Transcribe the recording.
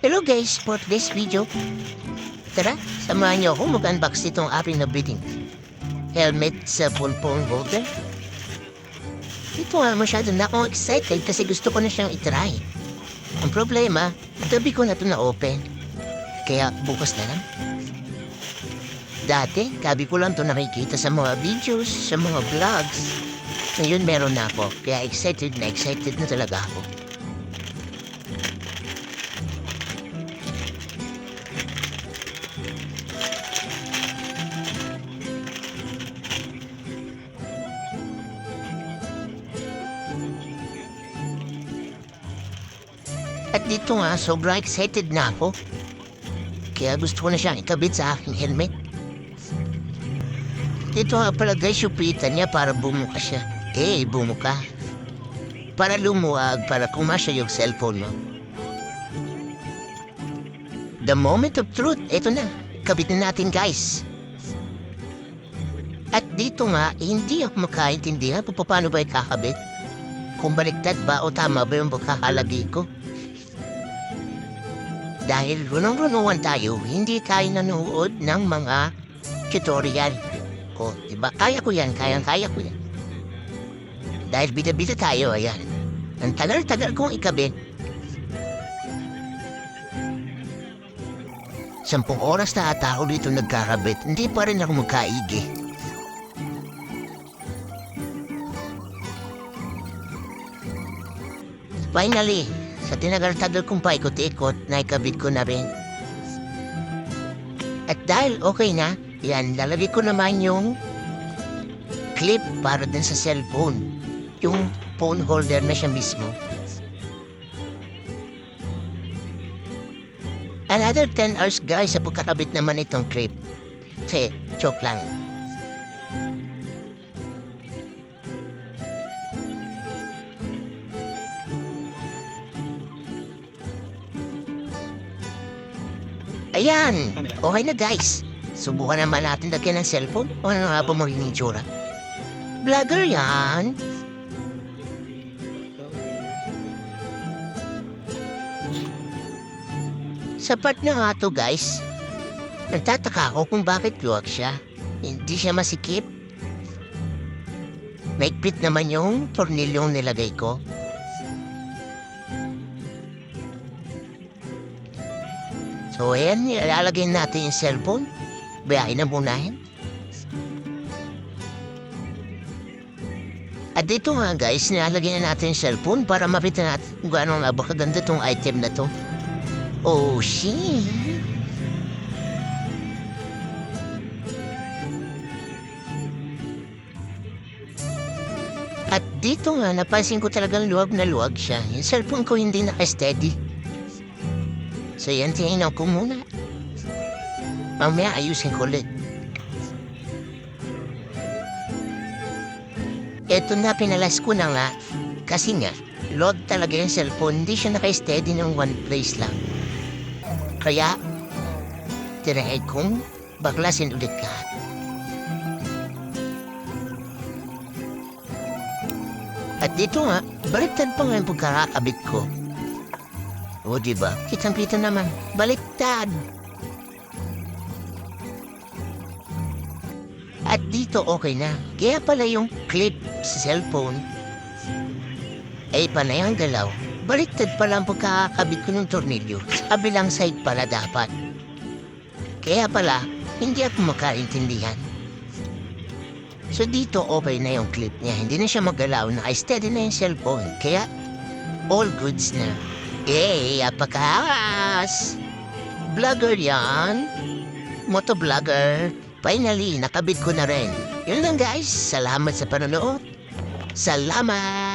Hello guys, for this video, tara, samahan niyo ako mag-unbox nitong aking nabiting helmet sa phone holder. Ito nga masyado na akong excited kasi gusto ko na siyang itry. Ang problema, gabi ko na ito na-open. Kaya bukas na lang. Dati, gabi ko lang ito nakikita sa mga videos, sa mga vlogs. Ngayon meron na ako, kaya excited na talaga ako. At dito nga, sobrang excited na ako. Kaya gusto ko na siyang ikabit sa aking helmet. Dito nga pala guys, yupitan niya para bumuka siya. Bumuka. Para lumuwag, para kumasya yung cellphone mo. The moment of truth, eto na. Kabitin natin guys. At dito nga, hindi ako makaintindihan kung paano ba ikakabit. Kung baliktad ba o tama ba yung pagkakalagay ko. Dahil runong-runuan tayo, hindi tayo nanood ng mga tutorial. O, diba? Kaya ko yan, kaya ko yan. Dahil bida-bida tayo, ayan. Ang tagal-tagal kong ikabit. 10 oras na ata ako dito nagkakabit, hindi pa rin ako magkaigi. Finally, sa tinagal-tagal kong paikot-ikot, naikabit ko na rin. At dahil okay na, yan, lalagay ko naman yung clip para din sa cellphone. Yung phone holder na siya mismo. Another 10 hours guys sa pagkakabit naman itong clip. Joke lang. Ayan, okay na guys. Subukan naman natin lagyan ng cellphone. O ano nga ba magiging itsura? Vlogger yan. Sapat na nga to guys. Nagtataka ako kung bakit luwag siya. Hindi siya masikip. Maigpit naman yung tornilyong nilagay ko. So ayan, ilalagay natin yung cellphone. Bayahin na muna yan. At dito nga guys, nilalagay na natin yung cellphone para mapita natin kung gano'ng napakaganda tong item na to. Oh shit! At dito nga, napansin ko talagang luwag na luwag siya. Yung cellphone ko hindi naka-steady. So yan, tingnan ko muna. Mamaya ayusin ko ulit. Eto na, pinalas ko na nga. Kasi nga, load talaga yung cellphone. Hindi siya naka-steady ng one place lang. Kaya, tirahin kong baklasin ulit ka. At dito nga, baliktad pa nga yung pagkakabit ko. O diba, kitang-kita naman, baliktad. At dito okay na, kaya pala yung clip sa cellphone ay panay ang galaw. Baliktad pala ang pagkakabit ko ng tornilyo. Sa kabilang side pala dapat. Kaya pala, hindi ako makaintindihan. So dito okay na yung clip niya. Hindi na siya magalaw. Naka-steady na yung cellphone. Kaya, all goods na. Apakakas! Vlogger yan. Motovlogger. Finally, nakabit ko na rin. Yun lang guys. Salamat sa panonood. Salamat!